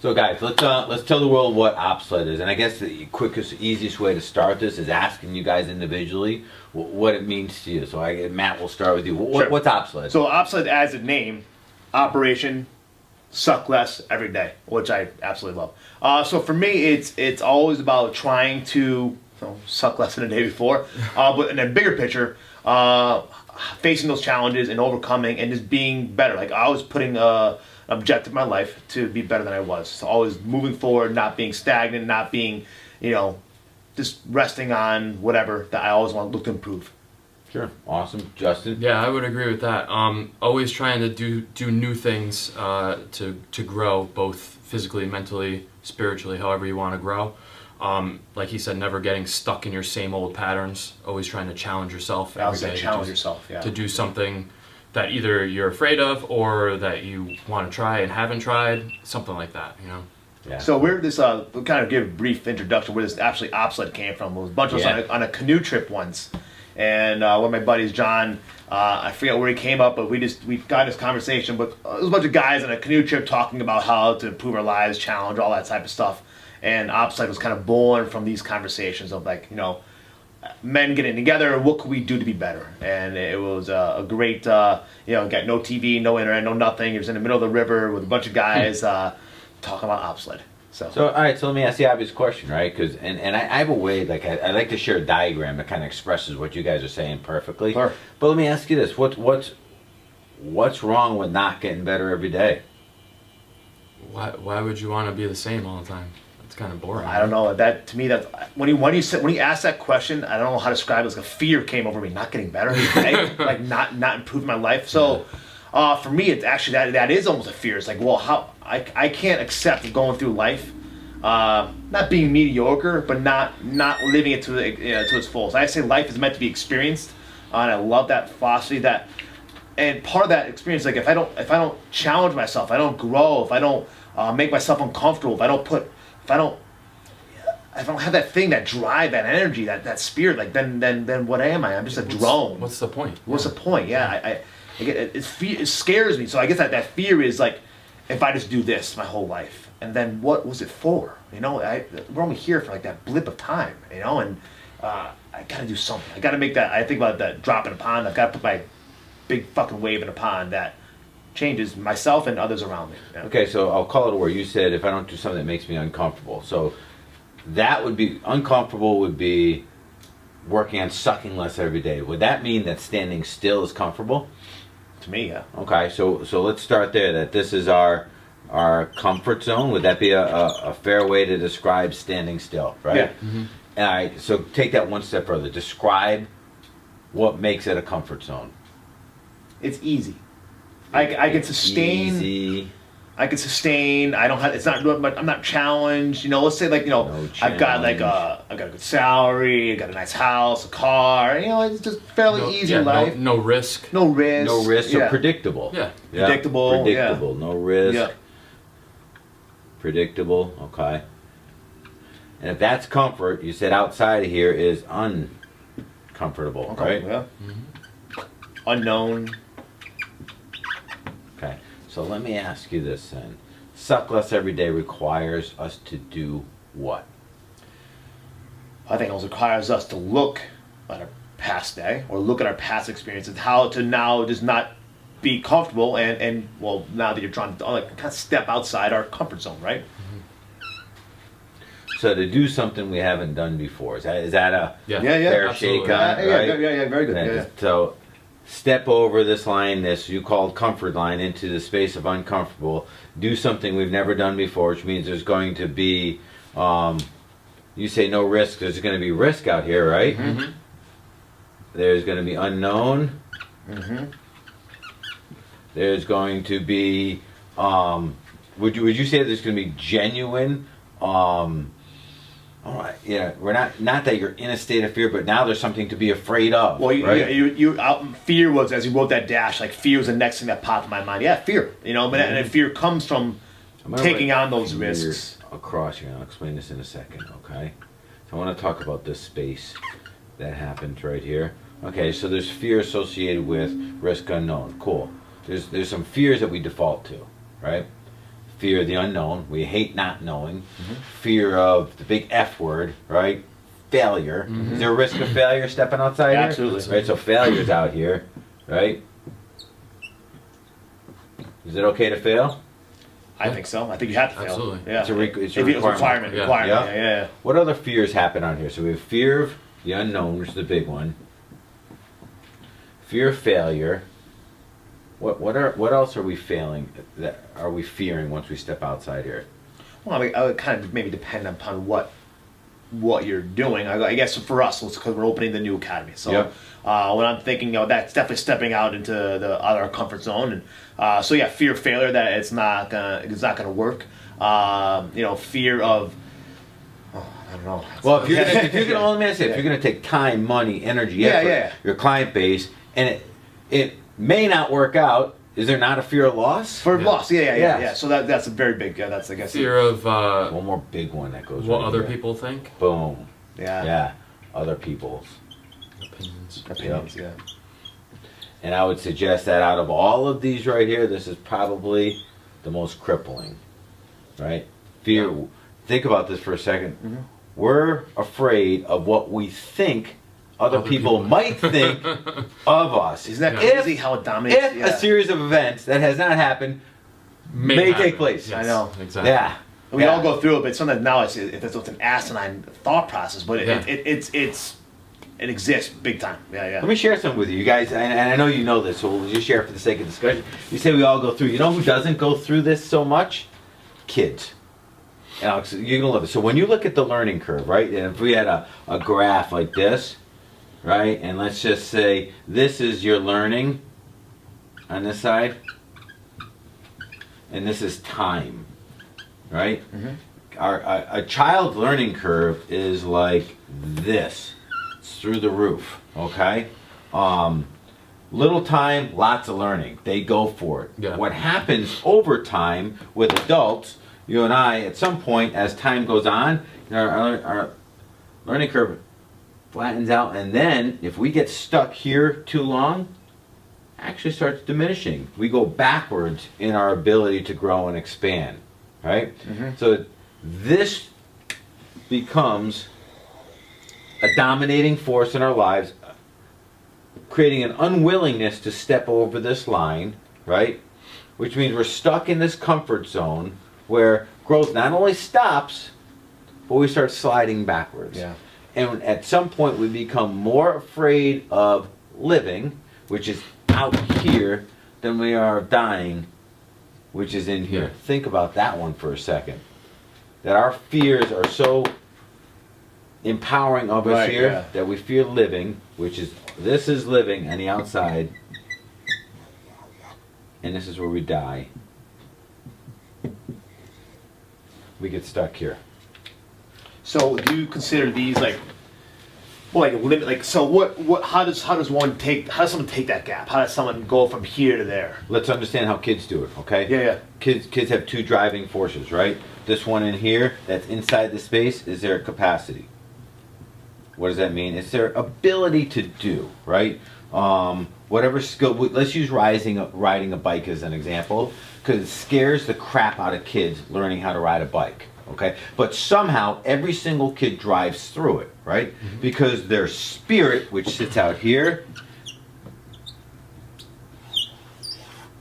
So guys, let's tell the world what OPSLED is, and I guess the quickest, easiest way to start this is asking you guys individually what it means to you. So Matt, we'll start with you. Sure. What's OPSLED? So OPSLED, as a name, Operation Suck Less Every Day, which I absolutely love. So for me, it's always about trying to suck less than a day before, but in a bigger picture, facing those challenges and overcoming and just being better. Like I was putting objective in my life to be better than I was. So always moving forward, not being stagnant, not being, just resting on whatever that I always want to look to improve. Sure. Awesome. Justin? Yeah, I would agree with that. Always trying to do new things to grow, both physically, mentally, spiritually, however you want to grow. Like he said, never getting stuck in your same old patterns. Always trying to challenge yourself every day. Challenge yourself, yeah. To do something that either you're afraid of or that you want to try and haven't tried, something like that, Yeah. So we'll kind of give a brief introduction where this actually OPSLED came from. It was a bunch of us on a canoe trip once, and one of my buddies, John, I forget where he came up, but we got this conversation. But it was a bunch of guys on a canoe trip talking about how to improve our lives, challenge, all that type of stuff. And OPSLED was kind of born from these conversations of men getting together, what could we do to be better? And it was a great, got no TV, no internet, no nothing. It was in the middle of the river with a bunch of guys talking about OPSLED. So all right, so let me ask the obvious question, right? Because and I have a way, I like to share a diagram that kind of expresses what you guys are saying perfectly. Sure. But let me ask you this: what's wrong with not getting better every day? Why would you want to be the same all the time? It's kind of boring. I don't know. That to me, that when he asked that question, I don't know how to describe it. It's like a fear came over me, not getting better, right? Like not improving my life. So for me, it's actually that is almost a fear. It's like, well, how I can't accept going through life, not being mediocre, but not living it to its fullest. I say life is meant to be experienced, and I love that philosophy. And part of that experience, like if I don't challenge myself, if I don't grow, if I don't make myself uncomfortable, if I don't have that thing, that drive, that energy, that spirit, like then what am I? I'm just a drone. What's the point? What's the point? Yeah, I get it scares me. So I guess that fear is like, if I just do this my whole life, and then what was it for? We're only here for like that blip of time, and I gotta do something. I gotta make that. I think about that drop in a pond. I've got to put my big fucking wave in a pond that changes myself and others around me. Yeah. Okay, so I'll call it a word. You said if I don't do something that makes me uncomfortable. So that would be uncomfortable. Would be working on sucking less every day. Would that mean that standing still is comfortable? To me, yeah. Okay, so let's start there. That this is our comfort zone. Would that be a fair way to describe standing still? Right. Yeah. Mm-hmm. All right. So take that one step further. Describe what makes it a comfort zone. It's easy. I can sustain. Easy. I can sustain. I don't have. It's not. I'm not challenged. Let's say I've got I've got a good salary. I got a nice house, a car. It's just fairly easy life. No risk. No risk. No risk. So Yeah. predictable. Yeah. Predictable. Predictable. No risk. Yeah. Predictable. Okay. And if that's comfort, you said outside of here is uncomfortable, right? Yeah. Mm-hmm. Unknown. Okay. So let me ask you this then. Suck less every day requires us to do what? I think it also requires us to look at our past day or look at our past experiences, how to now just not be comfortable and now that you're trying to kind of step outside our comfort zone, right? So to do something we haven't done before, is that a fair absolutely. shake on it, right? Yeah, very good. Yeah. So step over this line, this you called comfort line, into the space of uncomfortable. Do something we've never done before, which means there's going to be, you say no risk, there's going to be risk out here, right? Mm-hmm. There's going to be unknown. Mm-hmm. There's going to be, would you say there's going to be genuine, we're not that you're in a state of fear, but now there's something to be afraid of. Well, right? fear was, as you wrote that dash, like fear was the next thing that popped in my mind. Yeah, fear. And fear comes from taking on those risks. Across here, I'll explain this in a second, okay? So I want to talk about this space that happens right here. Okay, so there's fear associated with risk unknown. Cool. There's some fears that we default to, right? Fear of the unknown. We hate not knowing. Fear of the big F word, right? Failure. Is there a risk of failure stepping outside here? Absolutely. Right, so failure's out here, right? Is it okay to fail? I think so. I think you have to fail. Absolutely. Yeah. It's a It's a requirement. requirement. Yeah. Requirement. Yeah. Yeah. What other fears happen on here? So we have fear of the unknown, which is the big one. Fear of failure. What else are we fearing once we step outside here? Well, I mean, I would kind of maybe depend upon what you're doing. I guess for us, because we're opening the new academy. So Yep. when I'm thinking, that's definitely stepping out into the other comfort zone. And so yeah, fear of failure, that it's not gonna work. Fear of I don't know. Well, if you're gonna only say if you're gonna take time, money, energy, effort, Yeah. your client base, and it may not work out, is there not a fear of loss? For loss, yeah. Yes. So that's a very big. That's I guess. Fear of One more big one that goes. what right other here. people think. Boom. Yeah. Yeah. Other people's. Opinions. Opinions. Yeah. And I would suggest that out of all of these right here, this is probably the most crippling. Right? Fear. Yeah. Think about this for a second. We're afraid of what we think other people might think of us. Isn't that If- crazy how it dominates? If a series of events that has not happened may happen. take place. Yes, I know. exactly. Yeah. We Yeah. all go through it, but sometimes now it's an asinine thought process, but Yeah. it exists big time. Yeah. Let me share something with you guys, and I know you know this, so we'll just share it for the sake of discussion. You say we all go through. You know who doesn't go through this so much? Kids. And Alex, you're gonna love it. So when you look at the learning curve, right? And if we had a graph like this, right? And let's just say this is your learning on this side, and this is time, right? A child's learning curve is like this. It's through the roof, okay? Little time, lots of learning. They go for it. Yeah. What happens over time with adults, you and I, at some point, as time goes on, our learning curve flattens out, and then if we get stuck here too long, actually starts diminishing. We go backwards in our ability to grow and expand, right? So this becomes a dominating force in our lives, creating an unwillingness to step over this line, right? Which means we're stuck in this comfort zone where growth not only stops, but we start sliding backwards. Yeah. And at some point we become more afraid of living, which is out here, than we are of dying, which is in here. Yeah. Think about that one for a second. That our fears are so empowering of us Right, here yeah. that we fear living, which is, this is living on the outside, and this is where we die. We get stuck here. So do you consider these limit? How does someone take that gap? How does someone go from here to there? Let's understand how kids do it, okay? Yeah. Kids have two driving forces, right? This one in here, that's inside the space, is their capacity. What does that mean? It's their ability to do, right? Whatever skill. Let's use riding a bike as an example, because it scares the crap out of kids learning how to ride a bike. Okay, but somehow every single kid drives through it, right? Because their spirit, which sits out here,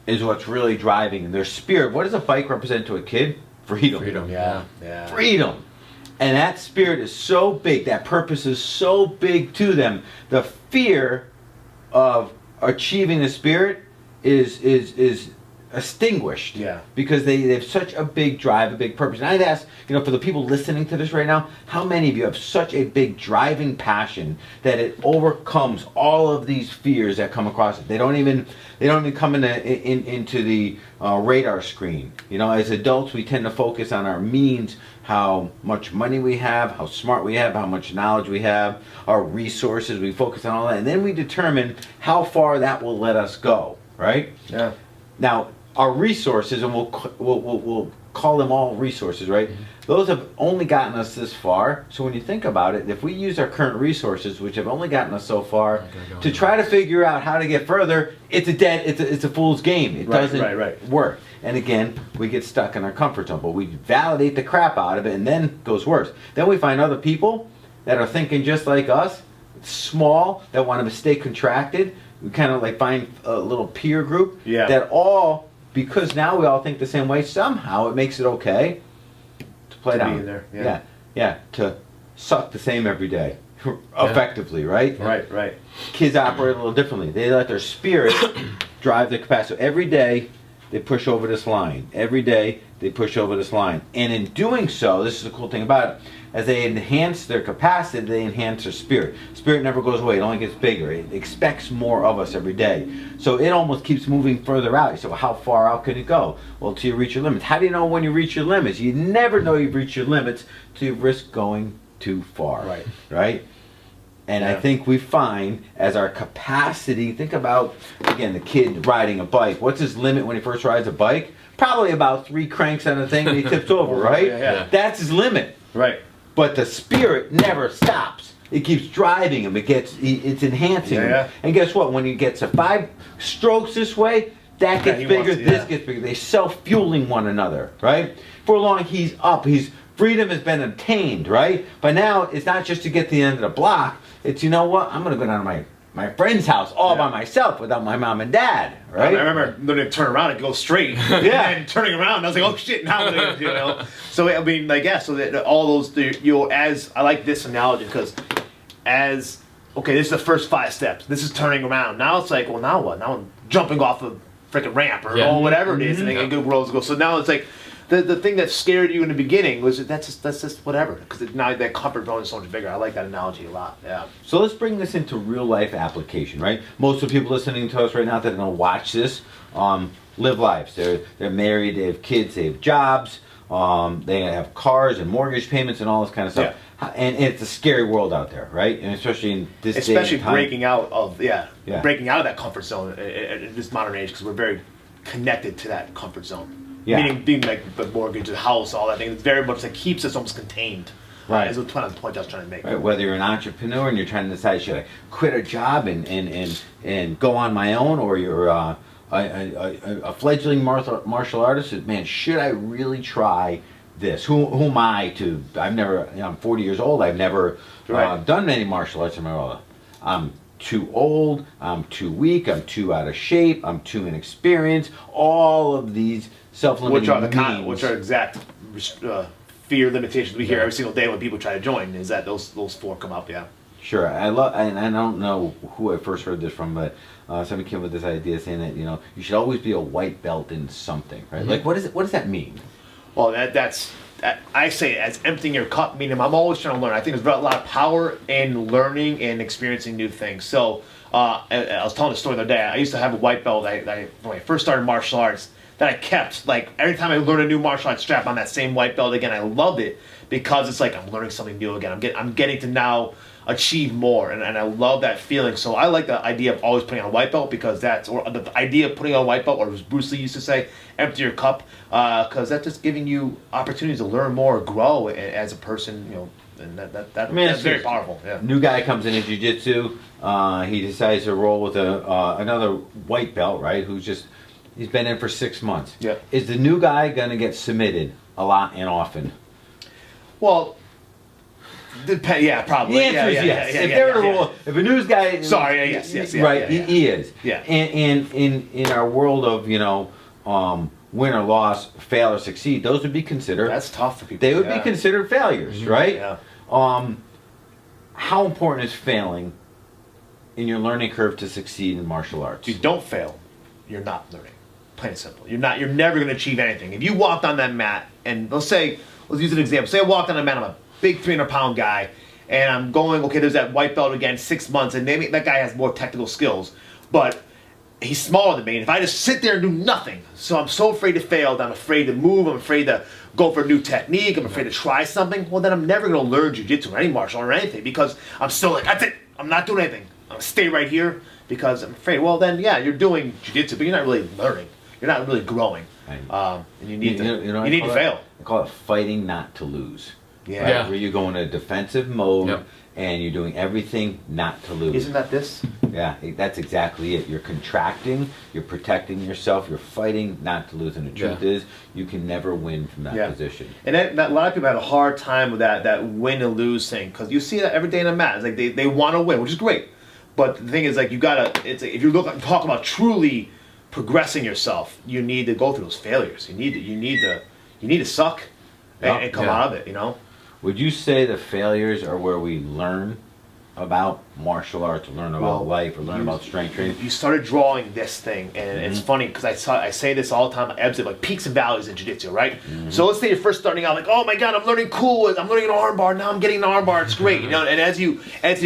is what's really driving. And their spirit, what does a bike represent to a kid? Freedom. Freedom. Yeah. Freedom. And that spirit is so big, that purpose is so big to them. The fear of achieving the spirit is extinguished. Yeah. Because they have such a big drive, a big purpose. And I'd ask, for the people listening to this right now, how many of you have such a big driving passion that it overcomes all of these fears that come across it? They don't even come into the radar screen. As adults, we tend to focus on our means, how much money we have, how smart we have, how much knowledge we have, our resources. We focus on all that, and then we determine how far that will let us go. Right? Yeah. Now, our resources, and we'll call them all resources, right? Those have only gotten us this far. So when you think about it, if we use our current resources, which have only gotten us so far, to try to figure out how to get further, it's a fool's game. It doesn't Right. work. And again, we get stuck in our comfort zone, but we validate the crap out of it, and then it goes worse. Then we find other people that are thinking just like us, small, that want to stay contracted. We kind of like find a little peer group that all, because now we all think the same way, somehow it makes it okay to play down. Be in there. Yeah, to suck the same every day. Effectively, right? Right. Kids operate a little differently. They let their spirit drive the capacity. So every day they push over this line. Every day they push over this line. And in doing so, this is the cool thing about it, as they enhance their capacity, they enhance their spirit. Spirit never goes away. It only gets bigger. It expects more of us every day. So it almost keeps moving further out. You say, well, how far out can it go? Well, till you reach your limits. How do you know when you reach your limits? You never know you've reached your limits till you risk going too far. Right? And I think we find as our capacity, think about, again, the kid riding a bike. What's his limit when he first rides a bike? Probably about 3 cranks on the thing and he tips over, right? That's his limit. Right. But the spirit never stops. It keeps driving him. It's enhancing him. And guess what? When he gets to 5 strokes this way, that gets bigger, this gets bigger. They self-fueling one another, right? For long, he's up. Freedom has been obtained, right? But now it's not just to get to the end of the block. It's, you know what? I'm going to go down to my friend's house all by myself without my mom and dad, right? I remember learning to turn around and go straight. And turning around, I was like, oh shit, now what do I do, you know? So, I mean, like, so that all those, as, I like this analogy because okay, this is the first 5 steps. This is turning around. Now it's like, well, now what? Now I'm jumping off a freaking ramp or whatever it is, and then good roads go. So now it's like, the thing that scared you in the beginning was that's just whatever, because now that comfort zone is so much bigger. I like that analogy a lot. Yeah. So let's bring this into real life application, right? Most of the people listening to us right now that are going to watch this live lives. They're married, they have kids, they have jobs, they have cars and mortgage payments and all this kind of stuff. And it's a scary world out there, right? And especially in this day and time. breaking out of breaking out of that comfort zone in this modern age, because we're very connected to that comfort zone. Meaning being like the mortgage, the house, all that thing. It's very much like keeps us almost contained. Right. Is the point I was trying to make. Right. Whether you're an entrepreneur and you're trying to decide should I quit a job and go on my own, or you're a fledgling martial artist, man, should I really try this? Who am I to? I'm 40 years old. I've never done any martial arts in my life. I'm too old. I'm too weak. I'm too out of shape. I'm too inexperienced. All of these self-limiting which are exact fear limitations we hear every single day when people try to join. Is that those 4 come up? Yeah. Sure. I don't know who I first heard this from, but somebody came with this idea saying that you should always be a white belt in something, right? Like what does that mean? Well, that's I say it as emptying your cup, meaning I'm always trying to learn. I think there's a lot of power in learning and experiencing new things. So I was telling a story the other day. I used to have a white belt when I first started martial arts that I kept. Like every time I learned a new martial arts, strap on that same white belt again. I loved it because it's like I'm learning something new again. I'm getting to now achieve more, and I love that feeling. So I like the idea of always putting on a white belt, because or the idea of putting on a white belt, or as Bruce Lee used to say, empty your cup, because that's just giving you opportunities to learn more, grow as a person, and that's very powerful. Yeah. New guy comes in jiu-jitsu, he decides to roll with another white belt, right? He's been in for 6 months. Yeah. Is the new guy going to get submitted a lot and often? Well, yeah, probably. The answer is yes. If they were to roll, if a news guy, yes, right, he is. Yeah. And in our world of win or loss, fail or succeed, those would be considered. That's tough for people. They would be considered failures, right? Yeah. How important is failing in your learning curve to succeed in martial arts? If you don't fail, you're not learning. Plain and simple. You're never going to achieve anything. If you walked on that mat, and let's use an example. Say I walked on a mat, I'm a big 300-pound guy, and I'm going, okay, there's that white belt again, 6 months, and maybe that guy has more technical skills, but he's smaller than me, and if I just sit there and do nothing, so I'm so afraid to fail, that I'm afraid to move, I'm afraid to go for a new technique, I'm afraid to try something, well, then I'm never going to learn jiu-jitsu or any martial art or anything, because I'm still like, that's it, I'm not doing anything, I'm going to stay right here, because I'm afraid, well, then, yeah, you're doing jiu-jitsu, but you're not really learning, you're not really growing, and you need to fail. I call it fighting not to lose. Yeah. right? Yeah. Where you go in a defensive mode Yep. and you're doing everything not to lose. Isn't that this? Yeah, that's exactly it. You're contracting, you're protecting yourself, you're fighting not to lose. And the truth is, you can never win from that Yeah. position. And that, a lot of people have a hard time with that win and lose thing, because you see that every day in a match. It's like they want to win, which is great, but the thing is, like, you gotta. It's like, if you talk about truly progressing yourself, you need to go through those failures. You need to suck and come Yeah. out of it. You know. Would you say the failures are where we learn about martial arts, or learn about Well, life, or learn about strength training? You started drawing this thing, and it's funny because I say this all the time. Ebbs like peaks and valleys in jiu-jitsu, right? So let's say you're first starting out, like, oh my god, I'm learning cool. I'm learning an armbar. Now I'm getting an armbar. It's great, you know. And as you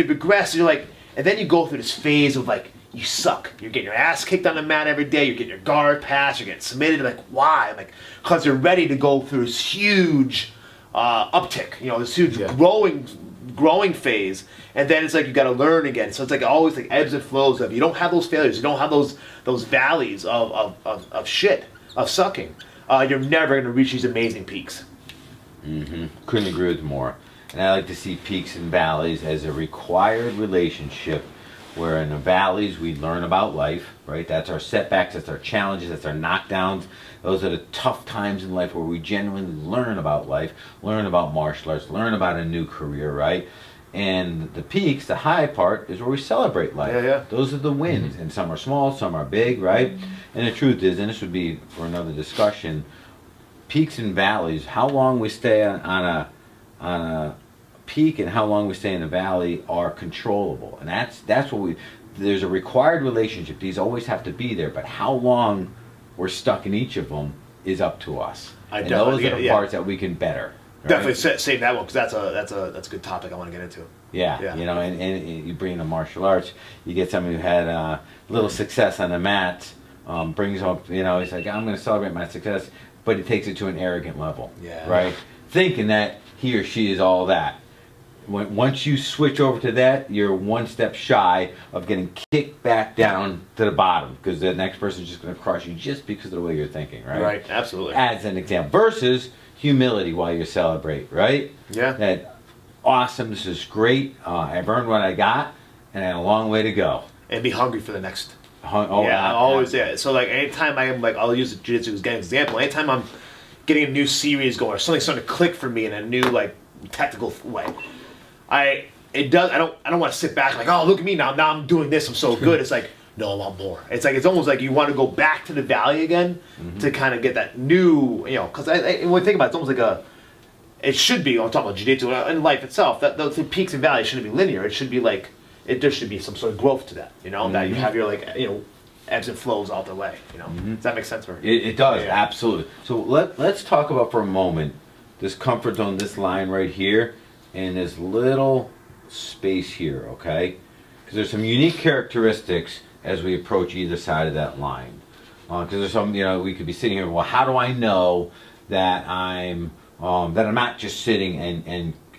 progress, you're like, and then you go through this phase of like, you suck. You're getting your ass kicked on the mat every day. You're getting your guard passed. You're getting submitted. You're like, why? I'm like, because you're ready to go through this huge uptick. You know, this huge Yeah. growing phase, and then it's like you got to learn again. So it's like always like ebbs and flows of, you don't have those failures, you don't have those valleys of shit, of sucking. You're never going to reach these amazing peaks. Couldn't agree with more. And I like to see peaks and valleys as a required relationship, where in the valleys we learn about life, right? That's our setbacks, that's our challenges, that's our knockdowns. Those are the tough times in life where we genuinely learn about life, learn about martial arts, learn about a new career, right? And the peaks, the high part, is where we celebrate life. Yeah. Those are the wins, and some are small, some are big, right? And the truth is, and this would be for another discussion, peaks and valleys, how long we stay on a peak and how long we stay in the valley are controllable, and that's what there's a required relationship. These always have to be there, but how long we're stuck in each of them is up to us. And those are the parts that we can better. Right? Definitely save that one, because that's a good topic I want to get into. Yeah, you know, and you bring in the martial arts, you get somebody who had a little success on the mat, brings up, you know, he's like, I'm going to celebrate my success, but he takes it to an arrogant level, right? Thinking that he or she is all that. Once you switch over to that, you're one step shy of getting kicked back down to the bottom, because the next person's just going to crush you just because of the way you're thinking, right? Right, absolutely. As an example. Versus humility while you celebrate, right? Yeah. That, awesome, this is great, I've earned what I got, and I have a long way to go. And be hungry for the next. I'm Yeah. always there. So like anytime I'm like, I'll use jiu-jitsu as an example. Anytime I'm getting a new series going, or something starting to click for me in a new like technical way, I don't want to sit back like, oh, look at me now I'm doing this, I'm so good. It's like, no, I want more. It's almost like you want to go back to the valley again to kind of get that new, you know, because when you think about it, it's almost like it should be, I'm talking about jiu-jitsu and life itself, that those peaks and valleys shouldn't be linear. It should be like, there should be some sort of growth to that, you know, that you have your like, you know, ebbs and flows all the way, you know. Does that make sense for you? It does, Yeah. absolutely. So let's talk about for a moment this comfort zone, this line right here, and this little space here, okay? Because there's some unique characteristics as we approach either side of that line. Because there's some, you know, we could be sitting here, well, how do I know that I'm not just sitting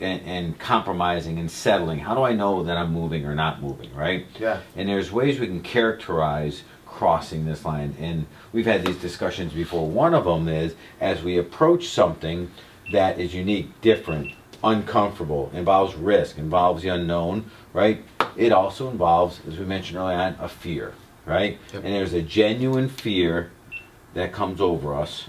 and compromising and settling? How do I know that I'm moving or not moving, right? Yeah. And there's ways we can characterize crossing this line, and we've had these discussions before. One of them is, as we approach something that is unique, different, uncomfortable, involves risk, involves the unknown, right? It also involves, as we mentioned earlier on, a fear, right? Yep. And there's a genuine fear that comes over us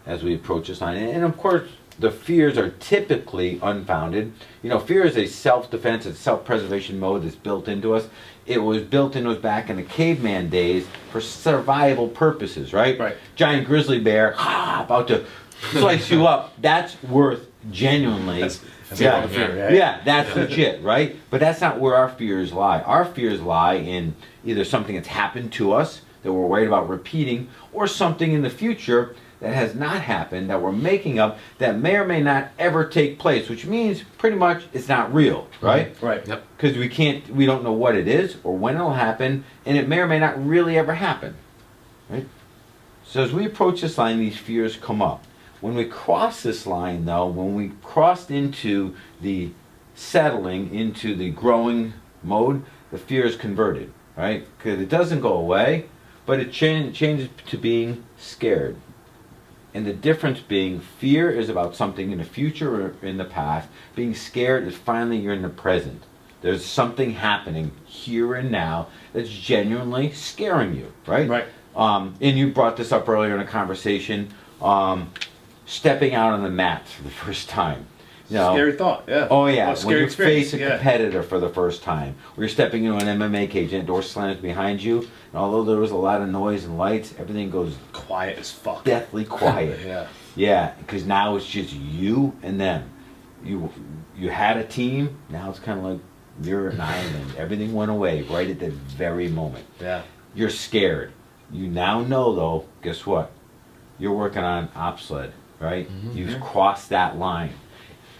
as we approach this line. And of course, the fears are typically unfounded. You know, fear is a self-defense, it's self-preservation mode that's built into us. It was built into us back in the caveman days for survival purposes, right? Right. Giant grizzly bear, about to slice you up. That's worth genuinely. That's yeah, fear, right? yeah, that's legit, right? But that's not where our fears lie. Our fears lie in either something that's happened to us that we're worried about repeating, or something in the future that has not happened, that we're making up, that may or may not ever take place, which means pretty much it's not real, right? Right. Yep. Because we don't know what it is or when it'll happen, and it may or may not really ever happen, right? So as we approach this line, these fears come up. When we cross this line, though, when we crossed into the settling, into the growing mode, the fear is converted, right? Because it doesn't go away, but it changes to being scared. And the difference being, fear is about something in the future or in the past. Being scared is finally you're in the present. There's something happening here and now that's genuinely scaring you, right? Right. And you brought this up earlier in a conversation, stepping out on the mats for the first time. You know, Scary thought, yeah. oh yeah, Well, when scary you experience, face a yeah. competitor for the first time, or you're stepping into an MMA cage and the door slams behind you, and although there was a lot of noise and lights, everything goes Quiet as fuck. deathly quiet. Yeah. Yeah, because now it's just you and them. You had a team, now it's kind of like you're an island. Everything went away right at that very moment. Yeah. You're scared. You now know, though, guess what? You're working on OPSLED, right? You've crossed that line.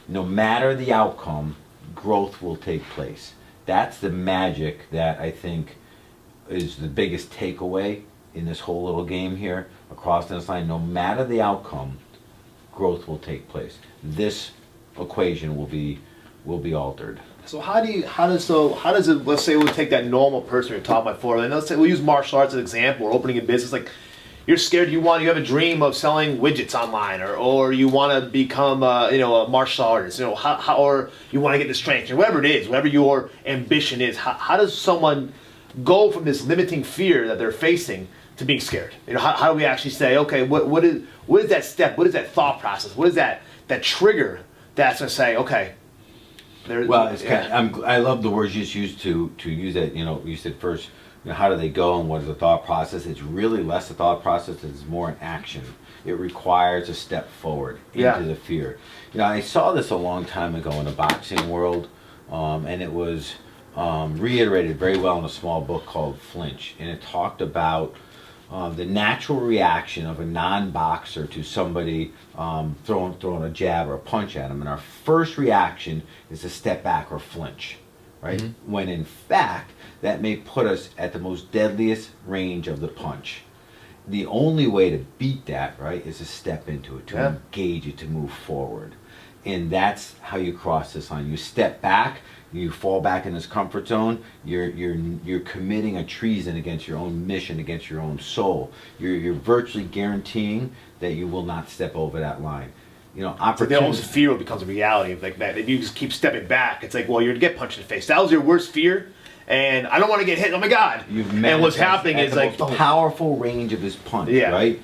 No matter the outcome, growth will take place. That's the magic that I think is the biggest takeaway in this whole little game here, across this line. No matter the outcome, growth will take place. This equation will be altered. So how does it, let's say we'll take that normal person you're talking about for, and let's say we'll use martial arts as an example, or opening a business, like you're scared, you have a dream of selling widgets online, or you want to become a martial artist, how or you want to get the strength, or whatever it is, whatever your ambition is, how does someone go from this limiting fear that they're facing to being scared? How do we actually say, okay, what is that step, what is that thought process, what is that trigger that's going to say, okay, Well, it's I love the words you just used to use that. You said first, how do they go and what is the thought process? It's really less a thought process. It's more an action. It requires a step forward into the fear. I saw this a long time ago in the boxing world, and it was reiterated very well in a small book called Flinch, and it talked about the natural reaction of a non-boxer to somebody throwing a jab or a punch at them, and our first reaction is to step back or flinch, right? When in fact that may put us at the most deadliest range of the punch. The only way to beat that, right, is to step into it, to engage it, to move forward, and that's how you cross this line. You step back. You fall back in this comfort zone. You're committing a treason against your own mission, against your own soul. You're virtually guaranteeing that you will not step over that line. So the almost fear becomes a reality. Like that, if you just keep stepping back, it's like, well, you're gonna get punched in the face. That was your worst fear, and I don't want to get hit. Oh my God! And what's happening is like the most powerful range of his punch, right?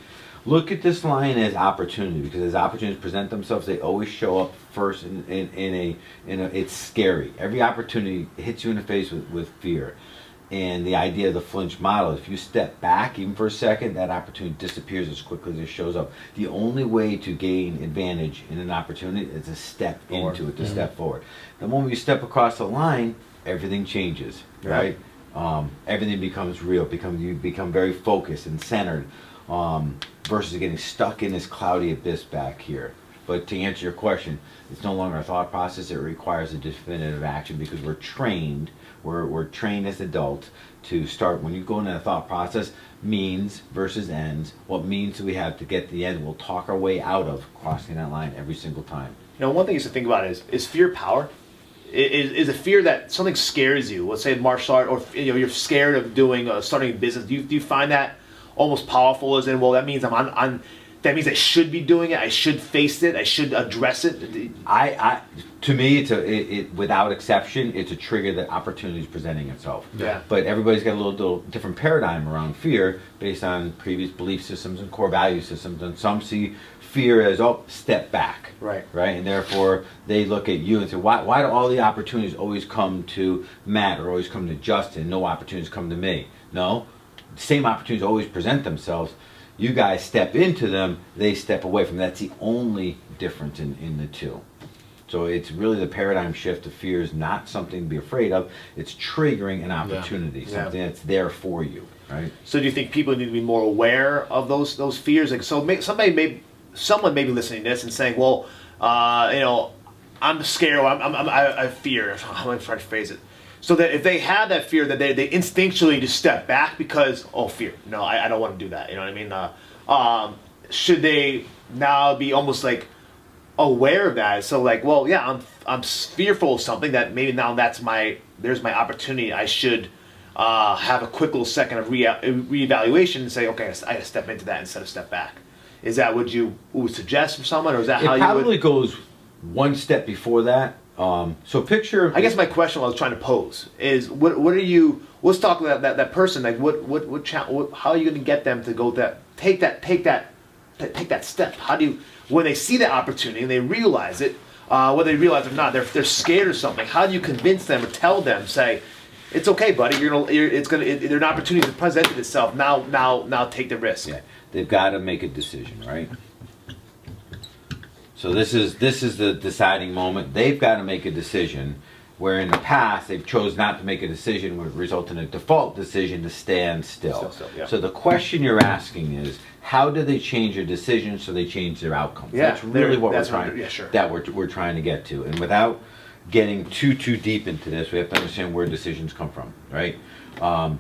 Look at this line as opportunity, because as opportunities present themselves, they always show up first in a it's scary. Every opportunity hits you in the face with fear. And the idea of the flinch model, if you step back even for a second, that opportunity disappears as quickly as it shows up. The only way to gain advantage in an opportunity is to step into it, to step forward. The moment you step across the line, everything changes, right? Everything becomes real. You become very focused and centered. Versus getting stuck in this cloudy abyss back here. But to answer your question, it's no longer a thought process. It requires a definitive action, because we're trained as adults to start. When you go into a thought process, means versus ends, what means do we have to get the end? We'll talk our way out of crossing that line every single time. One thing is to think about is fear power? Is a fear that something scares you? Let's say martial art, or you're scared of starting a business. Do you find that almost powerful, as in, well, that means that means I should be doing it, I should face it, I should address it? To me, it's without exception, it's a trigger that opportunity is presenting itself. Yeah. But everybody's got a little different paradigm around fear based on previous belief systems and core value systems, and some see fear as, step back. Right. And therefore, they look at you and say, why do all the opportunities always come to Matt or always come to Justin? No opportunities come to me. No. Same opportunities always present themselves. You guys step into them, they step away from them. That's the only difference in the two. So it's really the paradigm shift of fear is not something to be afraid of. It's triggering an opportunity, something that's there for you, right? So do you think people need to be more aware of those fears? Like, so someone may be listening to this and saying, well, I'm scared, or I fear. How am I trying to phrase it? So that if they have that fear, that they instinctually just step back because, fear. No, I don't want to do that. You know what I mean? Should they now be almost like aware of that? So like, well, yeah, I'm fearful of something that maybe now there's my opportunity. I should have a quick little second of reevaluation and say, okay, I got to step into that instead of step back. Is that what you would suggest for someone, or is that It how you probably would? goes one step before that. So picture. I guess my question I was trying to pose is what are you? Let's talk about that person. Like what how are you going to get them to go take that step? How do you, when they see that opportunity and they realize it, whether they realize it or not, they're scared or something. How do you convince them or tell them, say, it's okay, buddy. There's an opportunity to present itself. Now take the risk. Yeah, they've got to make a decision, right? So this is the deciding moment. They've got to make a decision. Where in the past they've chose not to make a decision, would result in a default decision to stand still. Yeah. So the question you're asking is, how do they change their decision so they change their outcomes? Yeah, That's really what that's we're trying. yeah, sure. That we're trying to get to, and without getting too deep into this, we have to understand where decisions come from, right?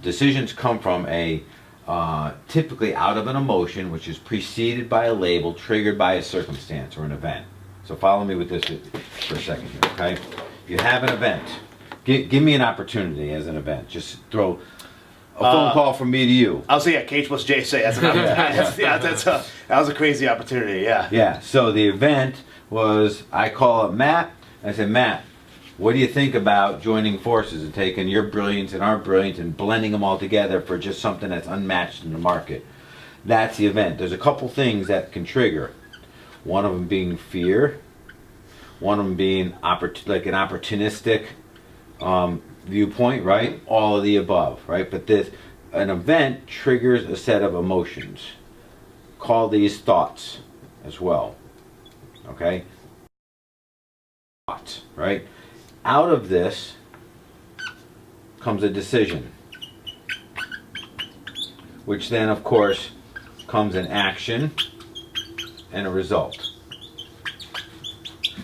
Decisions come from typically out of an emotion, which is preceded by a label, triggered by a circumstance or an event. So follow me with this for a second here, okay? You have an event. Give me an opportunity as an event. Just throw a phone call from me to you. I'll say, yeah, Cage plus J say that's an opportunity. That was a crazy opportunity, yeah. Yeah, so the event was, I call up Matt. I said, Matt, what do you think about joining forces and taking your brilliance and our brilliance and blending them all together for just something that's unmatched in the market? That's the event. There's a couple things that can trigger. One of them being fear. One of them being like an opportunistic viewpoint, right? All of the above, right? But an event triggers a set of emotions. Call these thoughts as well, okay? Thoughts, right? Out of this comes a decision, which then, of course, comes an action and a result.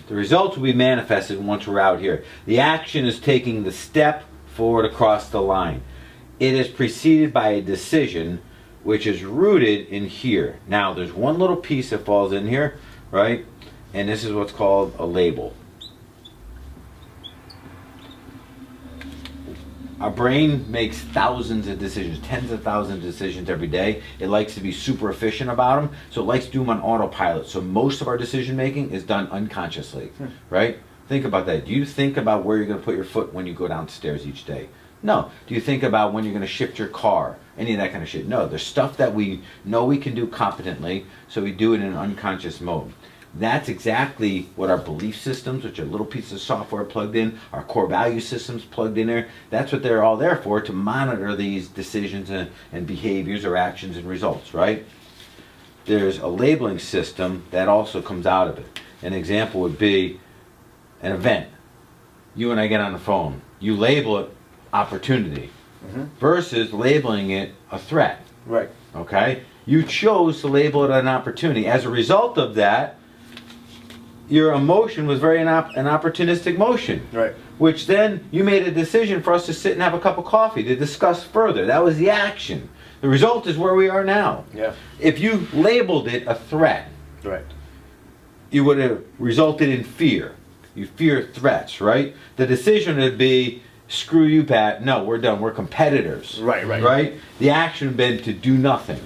The results will be manifested once we're out here. The action is taking the step forward across the line. It is preceded by a decision which is rooted in here. Now, there's one little piece that falls in here, right? And this is what's called a label. Our brain makes thousands of decisions, tens of thousands of decisions every day. It likes to be super efficient about them, so it likes to do them on autopilot. So most of our decision making is done unconsciously, right? Think about that. Do you think about where you're going to put your foot when you go downstairs each day? No. Do you think about when you're going to shift your car? Any of that kind of shit? No. There's stuff that we know we can do competently, so we do it in an unconscious mode. That's exactly what our belief systems, which are little pieces of software plugged in, our core value systems plugged in there, that's what they're all there for, to monitor these decisions and behaviors or actions and results, right? There's a labeling system that also comes out of it. An example would be an event. You and I get on the phone. You label it opportunity versus labeling it a threat. Right. Okay? You chose to label it an opportunity. As a result of that, your emotion was very an opportunistic motion. Right. Which then you made a decision for us to sit and have a cup of coffee to discuss further. That was the action. The result is where we are now. Yeah. If you labeled it a threat, Right. you would have resulted in fear. You fear threats, right? The decision would be, screw you, Pat. No, we're done. We're competitors. Right, right. Right? The action would have been to do nothing.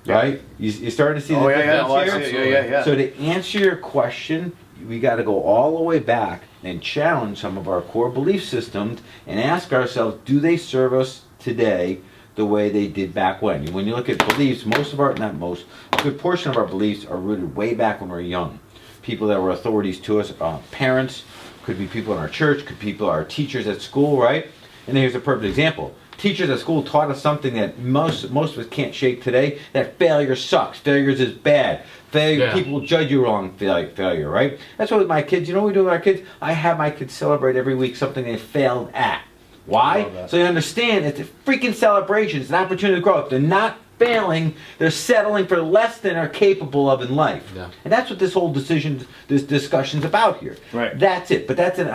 Yeah. Right? You starting to see the Oh, yeah, yeah. difference Oh, I here? see it. Yeah. So to answer your question, we got to go all the way back and challenge some of our core belief systems and ask ourselves, do they serve us today the way they did back when? When you look at beliefs, a good portion of our beliefs are rooted way back when we were young. People that were authorities to us, parents, could be people in our church, could be people, our teachers at school, right? And here's a perfect example. Teachers at school taught us something that most of us can't shake today, that failure sucks. Failure is bad. People judge you wrong, failure, right? That's what with my kids, you know what we do with our kids? I have my kids celebrate every week something they failed at. Why? So they understand it's a freaking celebration. It's an opportunity to grow. If they're not failing, they're settling for less than they're capable of in life. Yeah. And that's what this whole this discussion's about here. Right. That's it. But that's an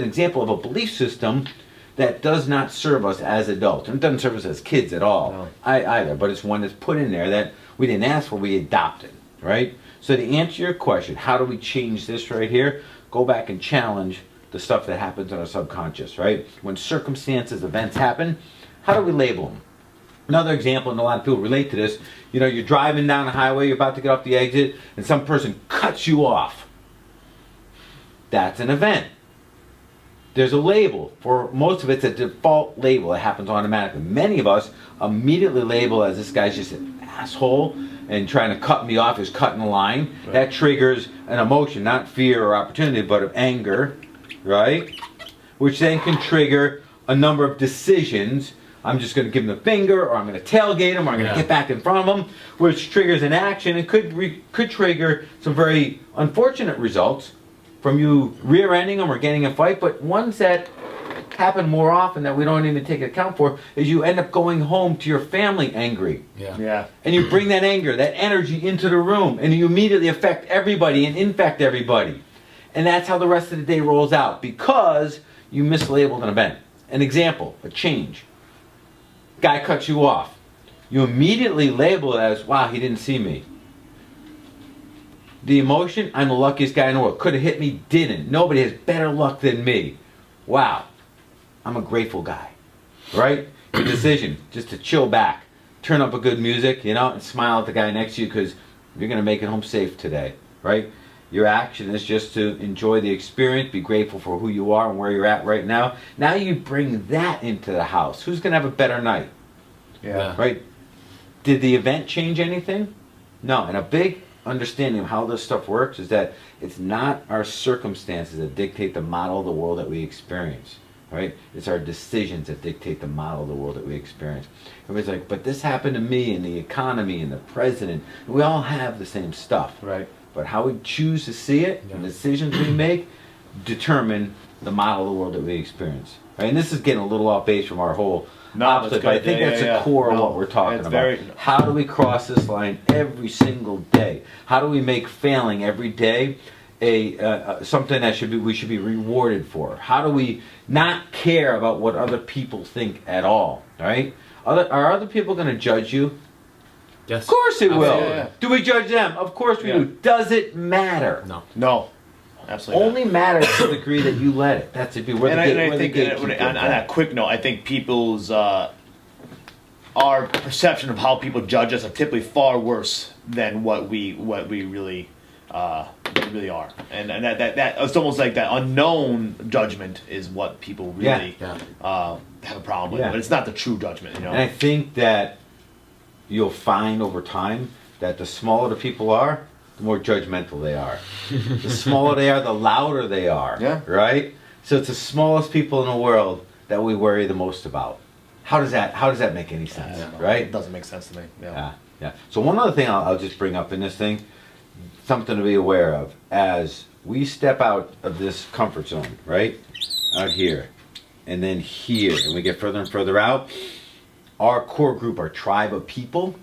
example of a belief system that does not serve us as adults. And it doesn't serve us as kids at all. No. Either. But it's one that's put in there that we didn't ask for, we adopted. Right? So to answer your question, how do we change this right here? Go back and challenge the stuff that happens in our subconscious, right? When circumstances, events happen, how do we label them? Another example, and a lot of people relate to this, you're driving down the highway, you're about to get off the exit, and some person cuts you off. That's an event. There's a label. For most of it, it's a default label. It happens automatically. Many of us immediately label as this guy's just an asshole and trying to cut me off, is cutting the line. Right. That triggers an emotion, not fear or opportunity, but of anger, right? Which then can trigger a number of decisions. I'm just going to give him the finger, or I'm going to tailgate him, or I'm going to get back in front of him, which triggers an action. It could trigger some very unfortunate results from you rear-ending them or getting a fight, but ones that happen more often that we don't even take account for is you end up going home to your family angry. Yeah. And you bring that anger, that energy into the room, and you immediately affect everybody and infect everybody. And that's how the rest of the day rolls out, because you mislabeled an event. An example, a change. Guy cuts you off. You immediately label it as, wow, he didn't see me. The emotion, I'm the luckiest guy in the world. Could have hit me, didn't. Nobody has better luck than me. Wow, I'm a grateful guy, right? Your decision, just to chill back, turn up a good music, and smile at the guy next to you because you're going to make it home safe today, right? Your action is just to enjoy the experience, be grateful for who you are and where you're at right now. Now you bring that into the house. Who's going to have a better night? Yeah. Right? Did the event change anything? No. And a big understanding of how this stuff works is that it's not our circumstances that dictate the model of the world that we experience. Right? It's our decisions that dictate the model of the world that we experience. Everybody's like, but this happened to me and the economy and the president. We all have the same stuff. Right. But how we choose to see it and the decisions we make determine the model of the world that we experience. Right? And this is getting a little off base from our whole opposite, but I think that's the core of what we're talking about. How do we cross this line every single day? How do we make failing every day something that we should be rewarded for? How do we not care about what other people think at all? Right? Are other people going to judge you? Yes. Of course it will. Yeah. Do we judge them? Of course we do. Does it matter? No. Absolutely. Only matters to the degree that you let it. That's it. On that quick note, I think people's our perception of how people judge us are typically far worse than what we really are. And that it's almost like that unknown judgment is what people really have a problem with. But it's not the true judgment, And I think that you'll find over time that the smaller the people are, the more judgmental they are. The smaller they are, the louder they are. Yeah. Right? So it's the smallest people in the world that we worry the most about. How does that make any sense? Right? It doesn't make sense to me. Yeah. So one other thing I'll just bring up in this thing, something to be aware of, as we step out of this comfort zone, right? Out here, and then here, and we get further and further out, our core group, our tribe of people,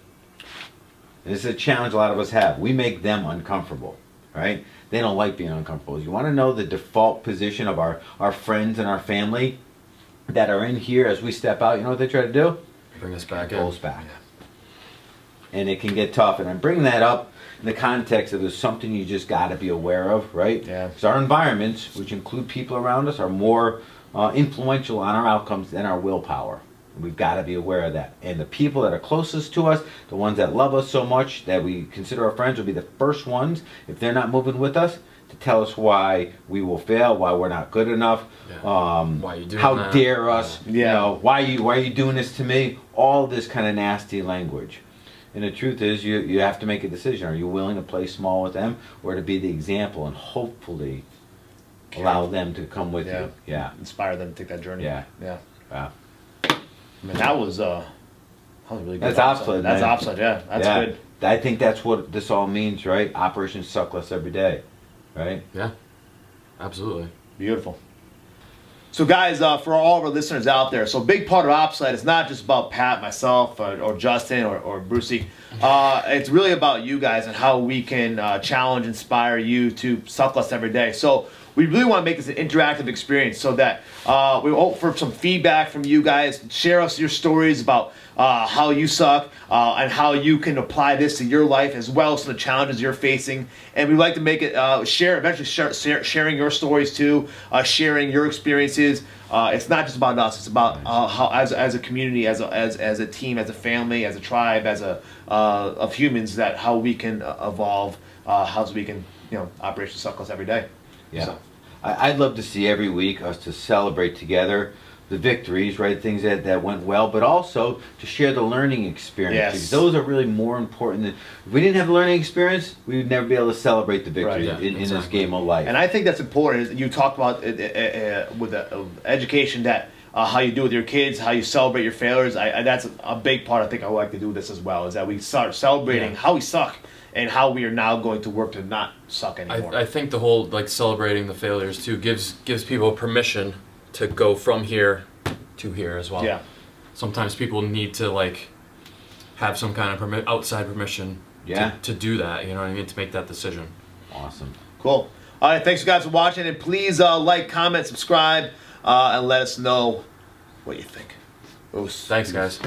and this is a challenge a lot of us have. We make them uncomfortable, right? They don't like being uncomfortable. You want to know the default position of our friends and our family that are in here as we step out? You know what they try to do? Bring us back in. Pull us back. And it can get tough. And I'm bringing that up in the context of there's something you just got to be aware of, right? Yeah. Because our environments, which include people around us, are more influential on our outcomes than our willpower. We've got to be aware of that. And the people that are closest to us, the ones that love us so much that we consider our friends, will be the first ones, if they're not moving with us, to tell us why we will fail, why we're not good enough, why you doing how that? dare us, Yeah. Why are you doing this to me? All this kind of nasty language. And the truth is, you have to make a decision. Are you willing to play small with them, or to be the example and hopefully allow them to come with you? Yeah. Inspire them to take that journey. Yeah. Wow. I mean, that was really good. That's OPSLED, That's man. OPSLED, yeah. That's good. I think that's what this all means, right? Operation Suck Less every day, right? Yeah, absolutely. Beautiful. So guys, for all of our listeners out there, so a big part of OPSLED is not just about Pat, myself, or Justin, or Brucey. It's really about you guys and how we can challenge, inspire you to suck less every day. So we really want to make this an interactive experience so that we hope for some feedback from you guys. Share us your stories about how you suck and how you can apply this to your life as well as the challenges you're facing. And we'd like to make it sharing your stories too, sharing your experiences. It's not just about us. It's about how, as a community, as a team, as a family, as a tribe, as of humans, that how we can evolve, how we can Operation Suckless every day. Yeah. So. I'd love to see every week us to celebrate together the victories, right? Things that went well, but also to share the learning experience. Yes. Because those are really more important than, if we didn't have the learning experience, we would never be able to celebrate the victory Right. in this game of life. And I think that's important. You talked about with education that how you do with your kids, how you celebrate your failures. That's a big part. I think I would like to do with this as well. Is that we start celebrating how we suck and how we are now going to work to not suck anymore. I think the whole celebrating the failures too gives people permission to go from here to here as well. Yeah. Sometimes people need to have some kind of outside permission to do that. You know what I mean? To make that decision. Awesome. Cool. All right. Thanks, guys, for watching, and please like, comment, subscribe, and let us know what you think. Thanks, guys.